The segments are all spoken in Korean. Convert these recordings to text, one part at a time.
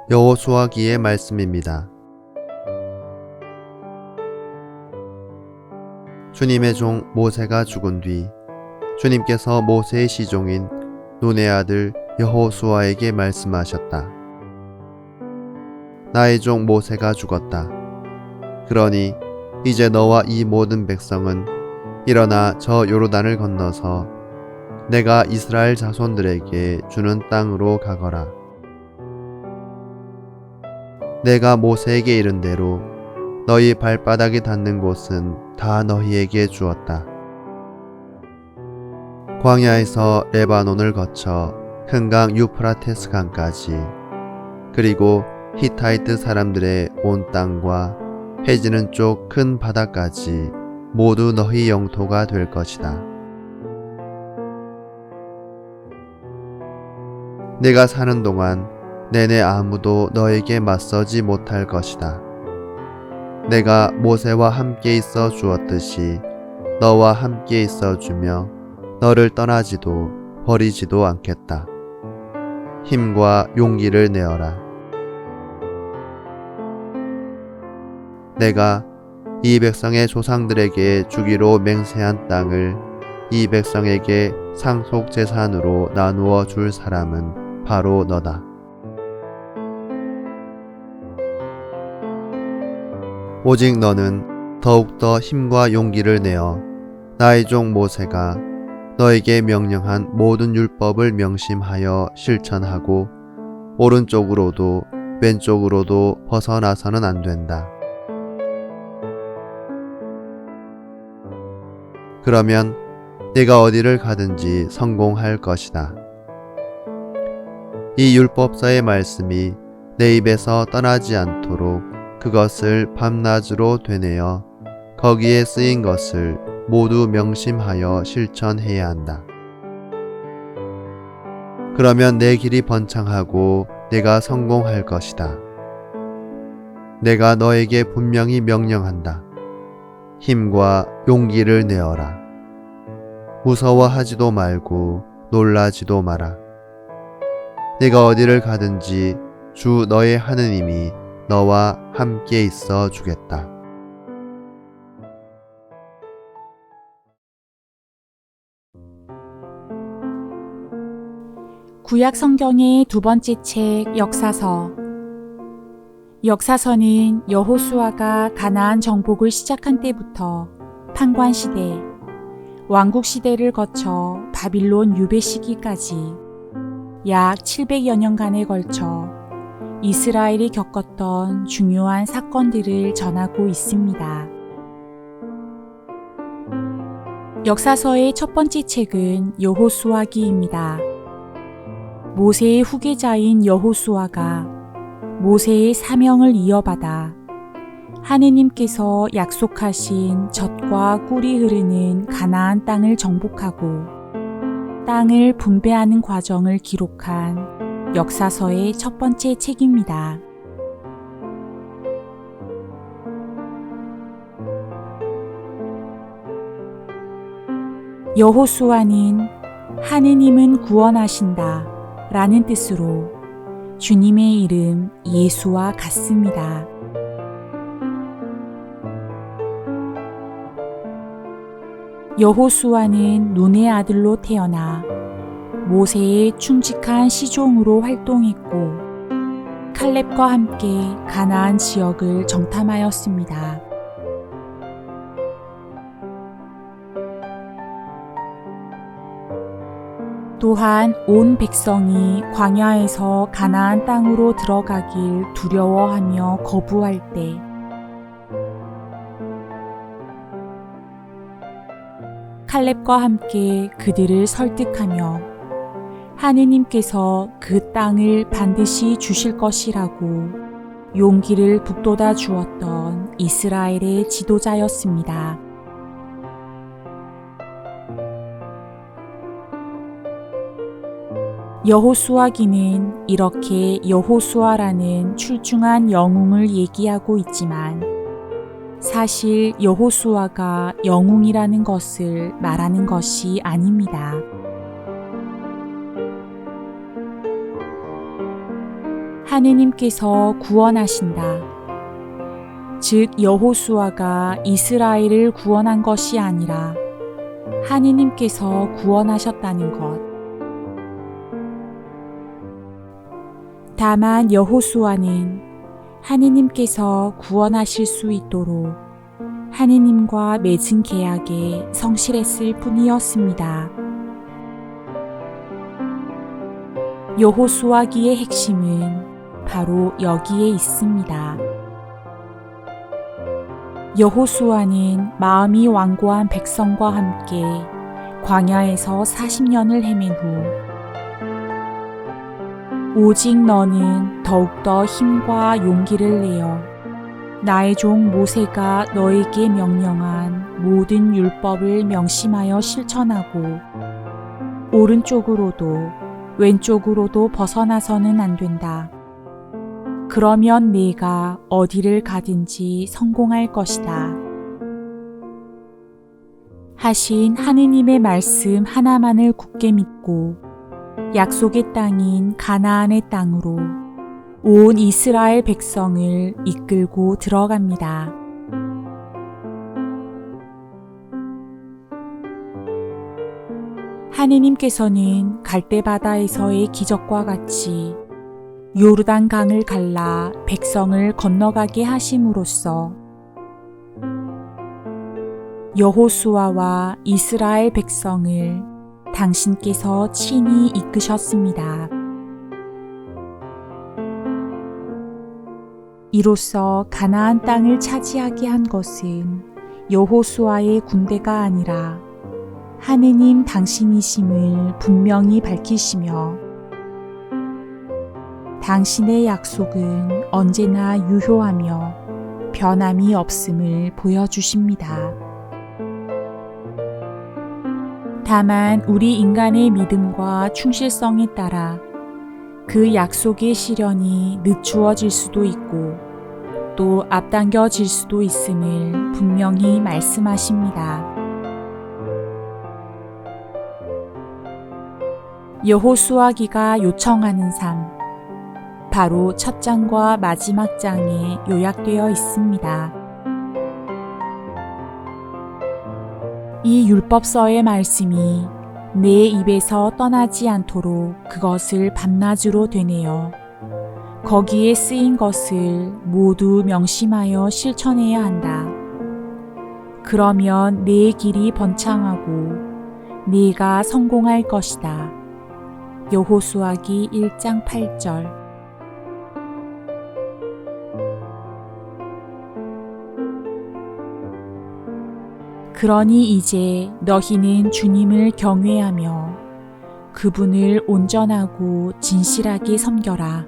여호수아기의 말씀입니다. 주님의 종 모세가 죽은 뒤 주님께서 모세의 시종인 눈의 아들 여호수아에게 말씀하셨다. 나의 종 모세가 죽었다. 그러니 이제 너와 이 모든 백성은 일어나 저 요르단을 건너서 내가 이스라엘 자손들에게 주는 땅으로 가거라. 내가 모세에게 이른 대로 너희 발바닥이 닿는 곳은 다 너희에게 주었다. 광야에서 레바논을 거쳐 큰 강 유프라테스 강까지, 그리고 히타이트 사람들의 온 땅과 해지는 쪽 큰 바다까지 모두 너희 영토가 될 것이다. 내가 사는 동안 내내 아무도 너에게 맞서지 못할 것이다. 내가 모세와 함께 있어 주었듯이 너와 함께 있어 주며 너를 떠나지도 버리지도 않겠다. 힘과 용기를 내어라. 내가 이 백성의 조상들에게 주기로 맹세한 땅을 이 백성에게 상속 재산으로 나누어 줄 사람은 바로 너다. 오직 너는 더욱더 힘과 용기를 내어 나의 종 모세가 너에게 명령한 모든 율법을 명심하여 실천하고 오른쪽으로도 왼쪽으로도 벗어나서는 안 된다. 그러면 네가 어디를 가든지 성공할 것이다. 이 율법서의 말씀이 내 입에서 떠나지 않도록 그것을 밤낮으로 되뇌어 거기에 쓰인 것을 모두 명심하여 실천해야 한다. 그러면 내 길이 번창하고 내가 성공할 것이다. 내가 너에게 분명히 명령한다. 힘과 용기를 내어라. 무서워하지도 말고 놀라지도 마라. 네가 어디를 가든지 주 너의 하느님이 너와 함께 있어 주겠다. 구약 성경의 두 번째 책 역사서. 역사서는 여호수아가 가나안 정복을 시작한 때부터 판관 시대, 왕국 시대를 거쳐 바빌론 유배 시기까지 약 700여 년간에 걸쳐 이스라엘이 겪었던 중요한 사건들을 전하고 있습니다. 역사서의 첫 번째 책은 여호수아기입니다. 모세의 후계자인 여호수아가 모세의 사명을 이어받아 하느님께서 약속하신 젖과 꿀이 흐르는 가나안 땅을 정복하고 땅을 분배하는 과정을 기록한 역사서의 첫 번째 책입니다. 여호수아는 하느님은 구원하신다 라는 뜻으로 주님의 이름 예수와 같습니다. 여호수아는 눈의 아들로 태어나 모세의 충직한 시종으로 활동했고 칼렙과 함께 가나안 지역을 정탐하였습니다. 또한 온 백성이 광야에서 가나안 땅으로 들어가길 두려워하며 거부할 때 칼렙과 함께 그들을 설득하며 하느님께서 그 땅을 반드시 주실 것이라고 용기를 북돋아 주었던 이스라엘의 지도자였습니다. 여호수아기는 이렇게 여호수아라는 출중한 영웅을 얘기하고 있지만 사실 여호수아가 영웅이라는 것을 말하는 것이 아닙니다. 하느님께서 구원하신다. 즉 여호수아가 이스라엘을 구원한 것이 아니라 하느님께서 구원하셨다는 것. 다만 여호수아는 하느님께서 구원하실 수 있도록 하느님과 맺은 계약에 성실했을 뿐이었습니다. 여호수아기의 핵심은 바로 여기에 있습니다. 여호수아는 마음이 완고한 백성과 함께 광야에서 40년을 헤맨 후 오직 너는 더욱더 힘과 용기를 내어 나의 종 모세가 너에게 명령한 모든 율법을 명심하여 실천하고 오른쪽으로도 왼쪽으로도 벗어나서는 안 된다. 그러면 네가 어디를 가든지 성공할 것이다. 하신 하느님의 말씀 하나만을 굳게 믿고 약속의 땅인 가나안의 땅으로 온 이스라엘 백성을 이끌고 들어갑니다. 하느님께서는 갈대바다에서의 기적과 같이 요르단 강을 갈라 백성을 건너가게 하심으로써 여호수아와 이스라엘 백성을 당신께서 친히 이끄셨습니다. 이로써 가나안 땅을 차지하게 한 것은 여호수아의 군대가 아니라 하느님 당신이심을 분명히 밝히시며 당신의 약속은 언제나 유효하며 변함이 없음을 보여주십니다. 다만 우리 인간의 믿음과 충실성에 따라 그 약속의 실현이 늦추어질 수도 있고 또 앞당겨질 수도 있음을 분명히 말씀하십니다. 여호수아기가 요청하는 삶, 바로 첫 장과 마지막 장에 요약되어 있습니다. 이 율법서의 말씀이 내 입에서 떠나지 않도록 그것을 밤낮으로 되뇌어 거기에 쓰인 것을 모두 명심하여 실천해야 한다. 그러면 내 길이 번창하고 네가 성공할 것이다. 여호수아기 1장 8절. 그러니 이제 너희는 주님을 경외하며 그분을 온전하고 진실하게 섬겨라.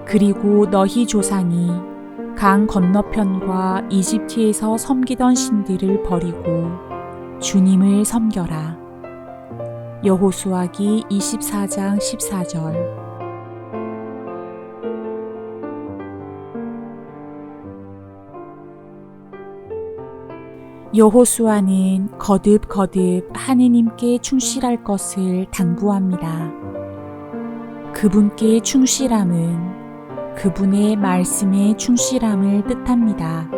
그리고 너희 조상이 강 건너편과 이집트에서 섬기던 신들을 버리고 주님을 섬겨라. 여호수아기 24장 14절. 여호수아는 거듭거듭 하느님께 충실할 것을 당부합니다. 그분께 충실함은 그분의 말씀에 충실함을 뜻합니다.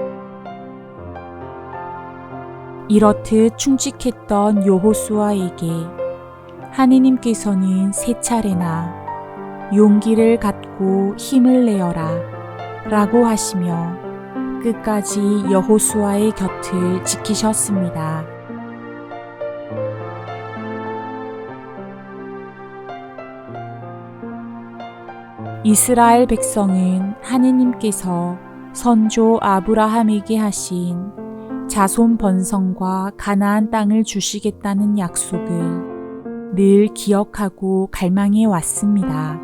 이렇듯 충직했던 여호수아에게 하느님께서는 세 차례나 용기를 갖고 힘을 내어라 라고 하시며 끝까지 여호수아의 곁을 지키셨습니다. 이스라엘 백성은 하느님께서 선조 아브라함에게 하신 자손 번성과 가나안 땅을 주시겠다는 약속을 늘 기억하고 갈망해 왔습니다.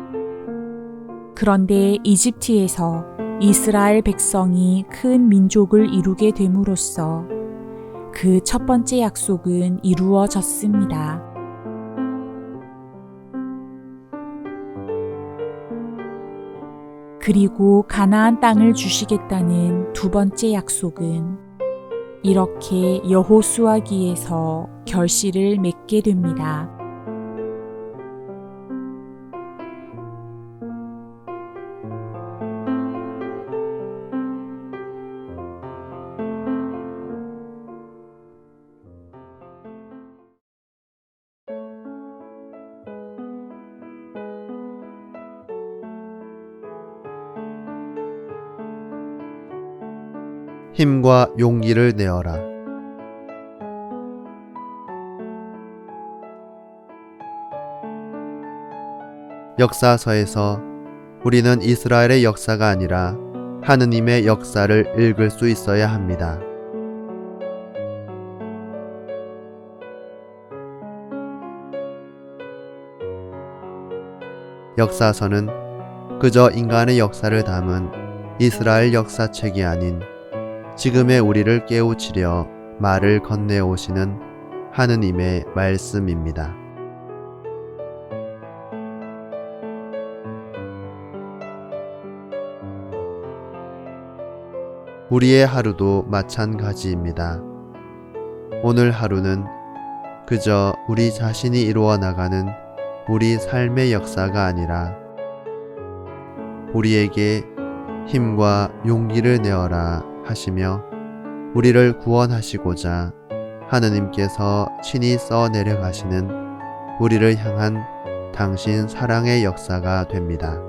그런데 이집트에서 이스라엘 백성이 큰 민족을 이루게 됨으로써 그 첫 번째 약속은 이루어졌습니다. 그리고 가나안 땅을 주시겠다는 두 번째 약속은 이렇게 여호수아기에서 결실을 맺게 됩니다. 힘과 용기를 내어라. 역사서에서 우리는 이스라엘의 역사가 아니라 하느님의 역사를 읽을 수 있어야 합니다. 역사서는 그저 인간의 역사를 담은 이스라엘 역사책이 아닌 지금의 우리를 깨우치려 말을 건네오시는 하느님의 말씀입니다. 우리의 하루도 마찬가지입니다. 오늘 하루는 그저 우리 자신이 이루어 나가는 우리 삶의 역사가 아니라 우리에게 힘과 용기를 내어라 하시며 우리를 구원하시고자 하느님께서 친히 써 내려가시는 우리를 향한 당신 사랑의 역사가 됩니다.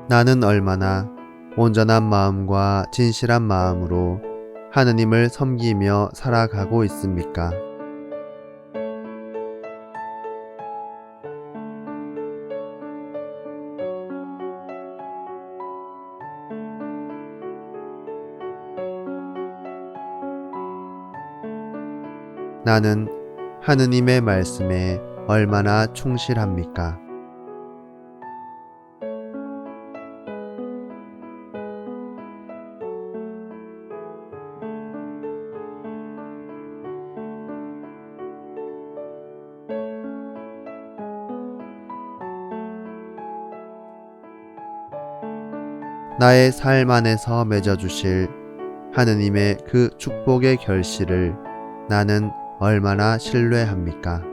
나는 얼마나 온전한 마음과 진실한 마음으로 하느님을 섬기며 살아가고 있습니까? 나는 하느님의 말씀에 얼마나 충실합니까? 나의 삶 안에서 맺어주실 하느님의 그 축복의 결실을 나는 얼마나 신뢰합니까?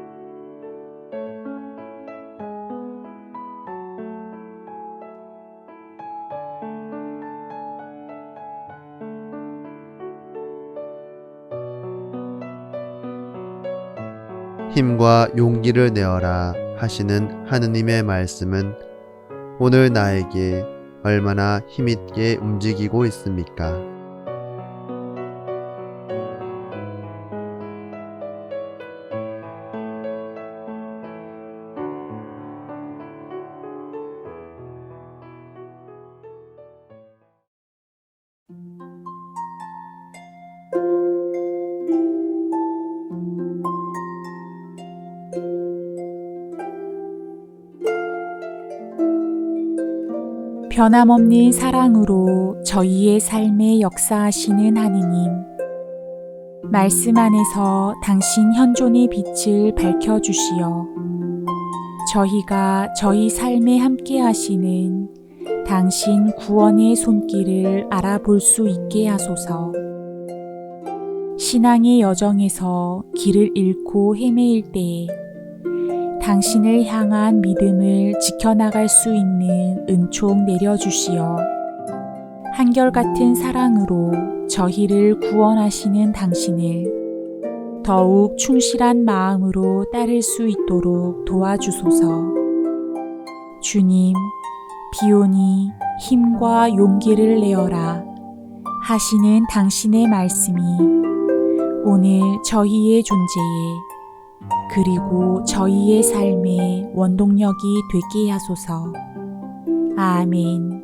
힘과 용기를 내어라 하시는 하느님의 말씀은 오늘 나에게 얼마나 힘있게 움직이고 있습니까? 변함없는 사랑으로 저희의 삶에 역사하시는 하느님, 말씀 안에서 당신 현존의 빛을 밝혀주시어 저희가 저희 삶에 함께 하시는 당신 구원의 손길을 알아볼 수 있게 하소서. 신앙의 여정에서 길을 잃고 헤매일 때에 당신을 향한 믿음을 지켜나갈 수 있는 은총 내려주시어 한결같은 사랑으로 저희를 구원하시는 당신을 더욱 충실한 마음으로 따를 수 있도록 도와주소서. 주님, 비오니 힘과 용기를 내어라 하시는 당신의 말씀이 오늘 저희의 존재에 그리고 저희의 삶의 원동력이 되게 하소서. 아멘.